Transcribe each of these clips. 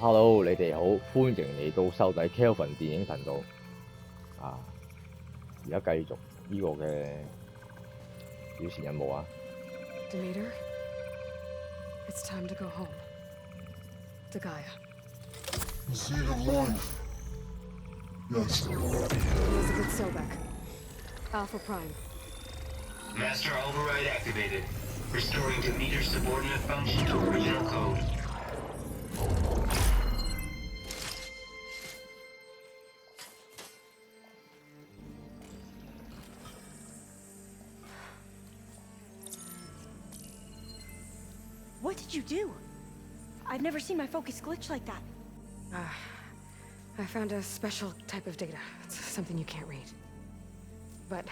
Hello，你哋好，歡迎嚟到收睇 Kelvin 電影頻道。而家繼續呢個嘅表前任務啊。Demeter, it's time to go home. To Gaia. The seed of life. Yes. Elizabeth Sobek. Alpha Prime. Master override activated. Restoring Demeter's subordinate function to original code. What did you do? I've never seen my focus glitch like that. I found a special type of data. It's something you can't read. But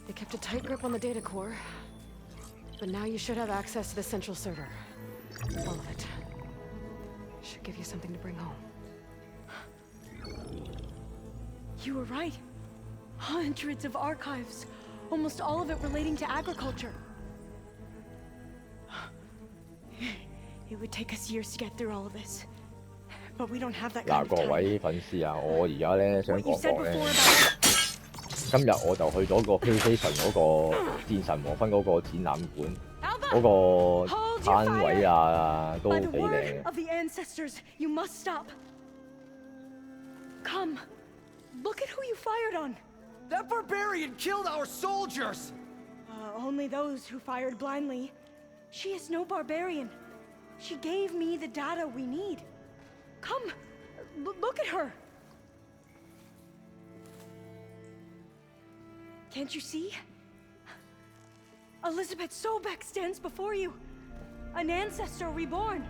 they kept a tight grip on the data core. But now you should have access to the central server. All of it. Should give you something to bring home. You were right. Hundreds of archives. Almost all of it relating to agriculture. It would take us years to get through all of this. But we don't have that kind of 各位 time. 粉絲啊，我而家咧想 What you 講 said 講咧， before about 今日我就去咗個 PlayStation 嗰個戰神黃昏嗰個展覽館，嗰個 Hold your 攤位 fire! 啊都 By 幾 the 靚 word 嘅。 of the ancestors, you must stop. Come. Look at who you fired on. That barbarian killed our soldiers! Only those who fired blindly. She is no barbarian. She gave me the data we need. Come, look at her. Can't you see? Elizabeth Sobek stands before you. An ancestor reborn.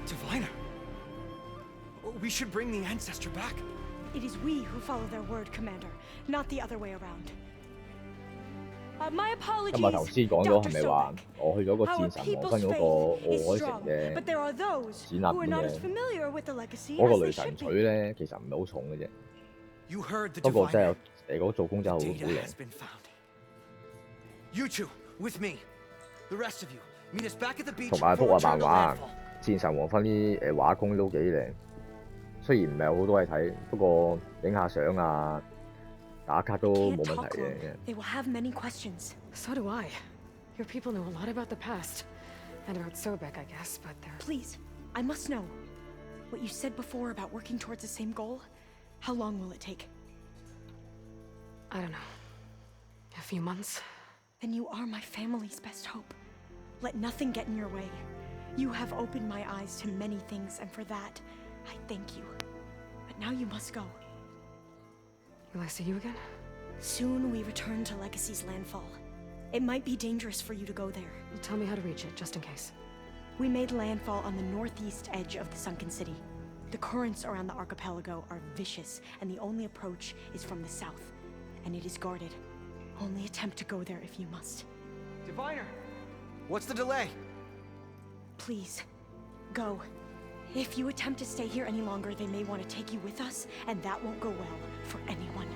Diviner! We should bring the ancestor back. It is we who follow their word, Commander, not the other way around. My 今 apologies, 日頭先講咗係 Dr. 咪話 Sobek. 我去咗個 Our 戰神黃 people's 昏嗰 faith 個 is 奧海城 strong, 嘅 but there are those 展 who are 覽 not 嘅 as familiar with the legacy 嗰 as 個 they 雷神 should 錘 be. 咧，其實唔係好重嘅啫。 You heard the 不過真係 diviner. 嗰個做工真係好 Data 靚 has。been found. You two, with me. The rest of you, meet us back at the beach 同埋 before 幅 we 畫漫 turn to 畫 landfall. 戰神黃昏啲畫工都幾靚，雖然唔係有好多嘢睇，不過影下相啊、打卡都 Can't 冇問 talk 題 long. 嘅。 They will have many questions. So do I. Your people know a lot about the past. And about Sobek, I guess, but they're... Please, I must know. What you said before about working towards the same goal, how long will it take? I don't know. A few months? Then you are my family's best hope. Let nothing get in your way. You have opened my eyes to many things, and for that, I thank you. But now you must go. Will I see you again? Soon we return to Legacy's landfall. It might be dangerous for you to go there. Tell me how to reach it, just in case. We made landfall on the northeast edge of the sunken city. The currents around the archipelago are vicious, and the only approach is from the south. And it is guarded. Only attempt to go there if you must. Diviner! What's the delay? Please, go. If you attempt to stay here any longer, they may want to take you with us, and that won't go well for anyone.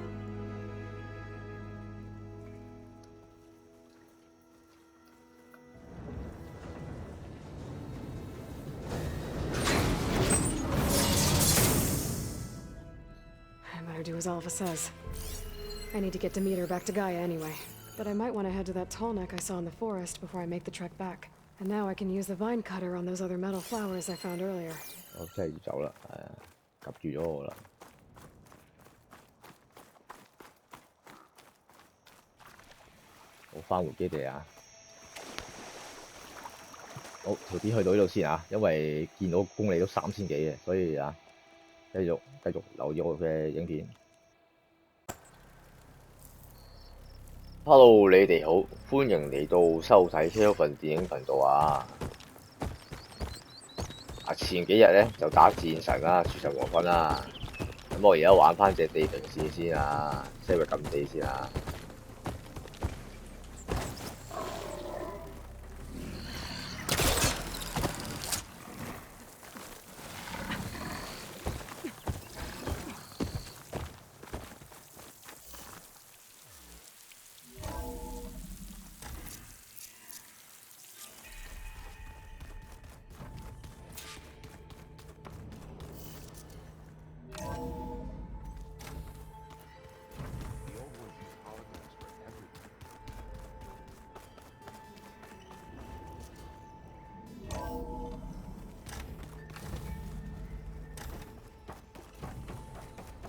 I better do as Alpha says. I need to get Demeter back to Gaia anyway. But I might want to head to that tall neck I saw in the forest before I make the trek back. And now I can use the vine cutter on those other metal flowers I found earlier. 我真係要走啦，及住咗我啦。好，返回基地啊！好，條片去到呢度先啊，因為見到公里都3000幾嘅，所以啊，繼續留意我嘅影片。Hello， 你哋好，歡迎嚟到收睇 Kelvin 電影頻道啊！前幾日咧就打戰神啦，諸神黃昏啦。咁我而家玩翻隻地平線先啊，西域禁地先啊。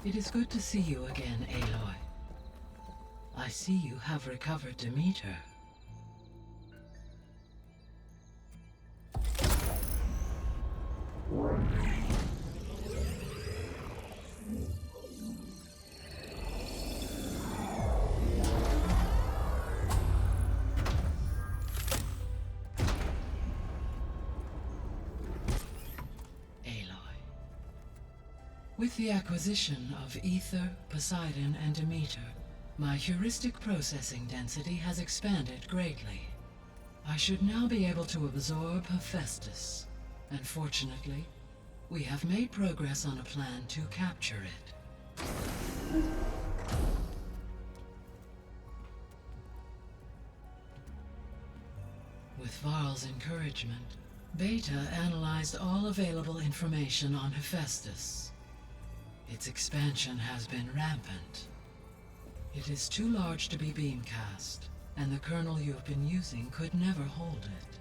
It is good to see you again, Aloy. I see you have recovered Demeter. With the acquisition of Ether, Poseidon, and Demeter, my heuristic processing density has expanded greatly. I should now be able to absorb Hephaestus, and fortunately, we have made progress on a plan to capture it. With Varl's encouragement, Beta analyzed all available information on Hephaestus. Its expansion has been rampant. It is too large to be beamcast, and the kernel you have been using could never hold it.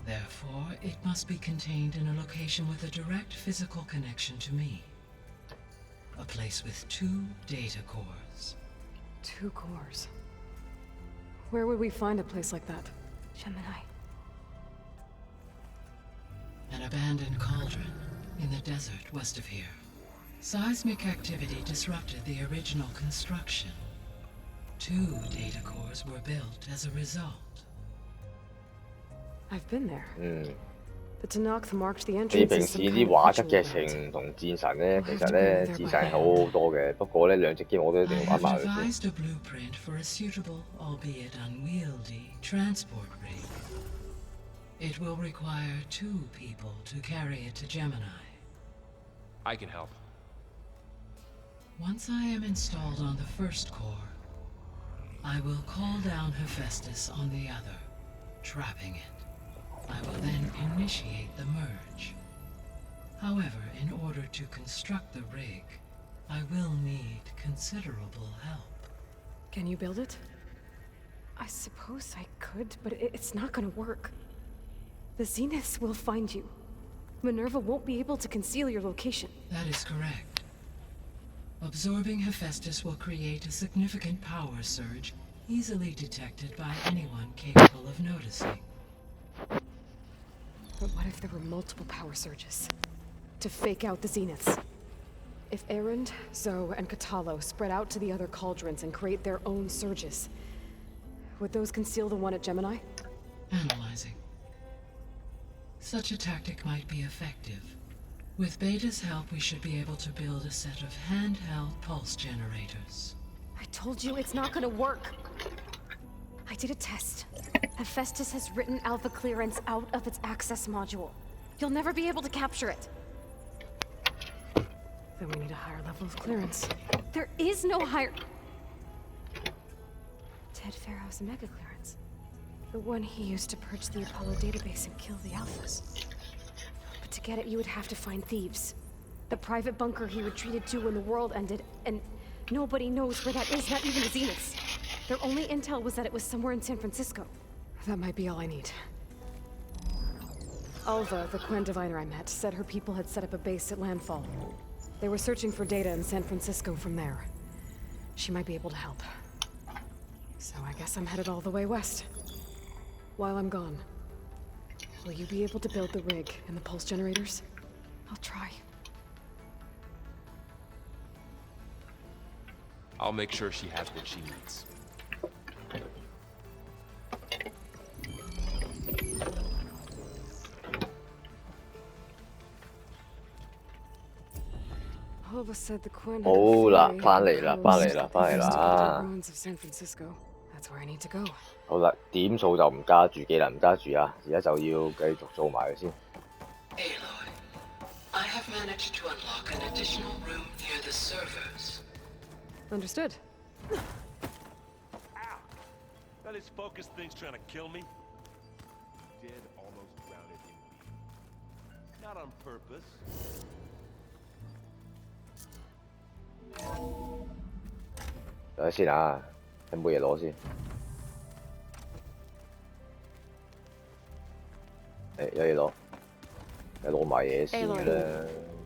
Therefore, it must be contained in a location with a direct physical connection to me. A place with 2 data cores. 2 cores. Where would we find a place like that? Gemini. An abandoned cauldron in the desert west of here. Seismic activity disrupted the original construction. 2 data cores were built as a result. I've been there. The Tenakth marked the 你 entrance 平 as 時 some kind 啲 of 畫質 ritual 嘅 ground. 情同戰神咧，其 We'll 實 have to 咧 go there 戰 by 神係 hand. 好好多嘅，不過呢兩隻 game 我都一 I 定要玩 have 埋佢先。 devised a blueprint for a suitable, albeit unwieldy, transport rig. It will require 2 people to carry it to Gemini. I can help. Once I am installed on the first core, I will call down Hephaestus on the other, trapping it. I will then initiate the merge. However, in order to construct the rig, I will need considerable help. Can you build it? I suppose I could, but it's not gonna work. The Zeniths will find you. Minerva won't be able to conceal your location. That is correct. Absorbing Hephaestus will create a significant power surge, easily detected by anyone capable of noticing. But what if there were multiple power surges? To fake out the Zeniths. If Erend, Zoe, and Katalo spread out to the other cauldrons and create their own surges, would those conceal the one at Gemini? Analyzing. Such a tactic might be effective. With Beta's help, we should be able to build a set of handheld pulse generators. I told you it's not gonna work. I did a test. Hephaestus has written Alpha clearance out of its access module. You'll never be able to capture it. Then we need a higher level of clearance. There is no higher... Ted Pharaoh's mega clearance. The one he used to purge the Apollo database and kill the Alphas. But to get it, you would have to find thieves. The private bunker he retreated to when the world ended, and nobody knows where that is, not even the Zeniths. Their only intel was that it was somewhere in San Francisco. That might be all I need. Alva, the Quen diviner I met, said her people had set up a base at landfall. They were searching for data in San Francisco from there. She might be able to help. So I guess I'm headed all the way west. While I'm gone, will you be able to build the rig and the pulse generators? I'll try. I'll make sure she has what she needs. Alva said the Quen had 好 a 啦， ferry 翻嚟啦， and 翻 coast 嚟啦， that 翻嚟 they used to build啦 the。ruins of San Francisco. That's where I need to go. 好啦，點數就唔加住，技能唔加住啊！而家就要繼續做埋佢先。 Aloy, I have managed to unlock an additional room near the servers. Understood. Ow! That is focus thing's trying to kill me. Dead, almost drowned in weed. Not on purpose. 等下先啊，有冇嘢攞先？誒，有嘢攞，攞埋嘢先啦。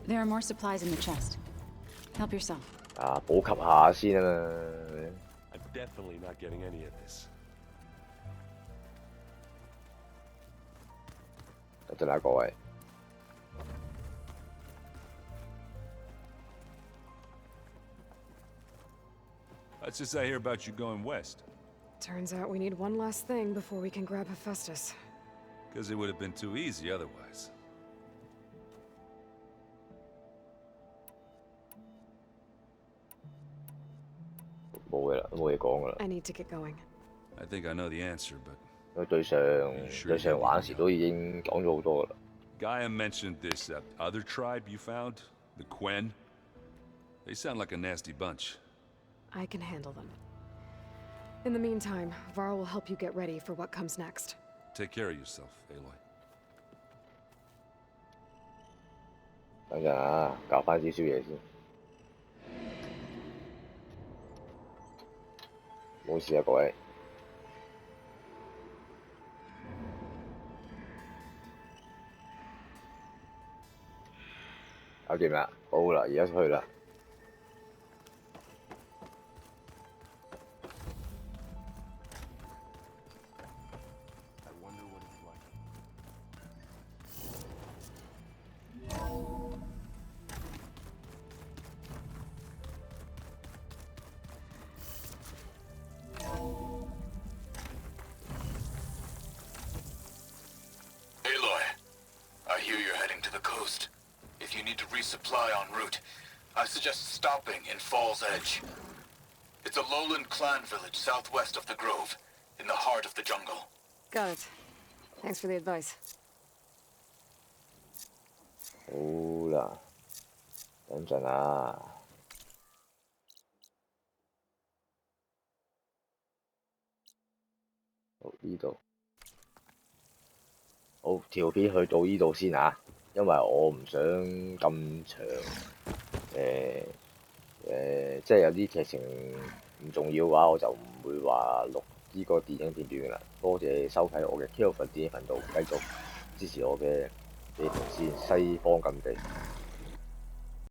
There are more supplies in the chest. Help yourself. 啊，補給下先啊嘛。I'm definitely not getting any of this. 得陣啦，各位。What's this I hear about you going west? Turns out we need one last thing before we can grab Hephaestus. Because it would have been too easy otherwise. 冇嘅啦，都冇嘢講噶啦。I need to get going. I think I know the answer, but 因為對上玩時都已經講咗好多噶啦。Gaia mentioned this other tribe you found, the Quen. They sound like a nasty bunch. I can handle them. In the meantime, Varl will help you get ready for what comes next. Take care of yourself, Aloy. 等陣啊，搞翻少少嘢先。冇事啊，各位。搞掂啦，好啦，而家出去啦。Aloy, I hear you're heading to the coast. If you need to resupply en route, I suggest stopping in Fall's Edge. It's a lowland clan village southwest of the Grove, in the heart of the jungle. Got it. Thanks for the advice. 好啦，等陣啊。好，呢度。好，條片去到呢度先啊，因為我唔想咁長。即係有啲劇情唔重要嘅話，我就唔會話錄呢個電影片段㗎啦。多謝收睇我嘅 Kelvin 電影頻道，繼續支持我嘅地平線西方禁地。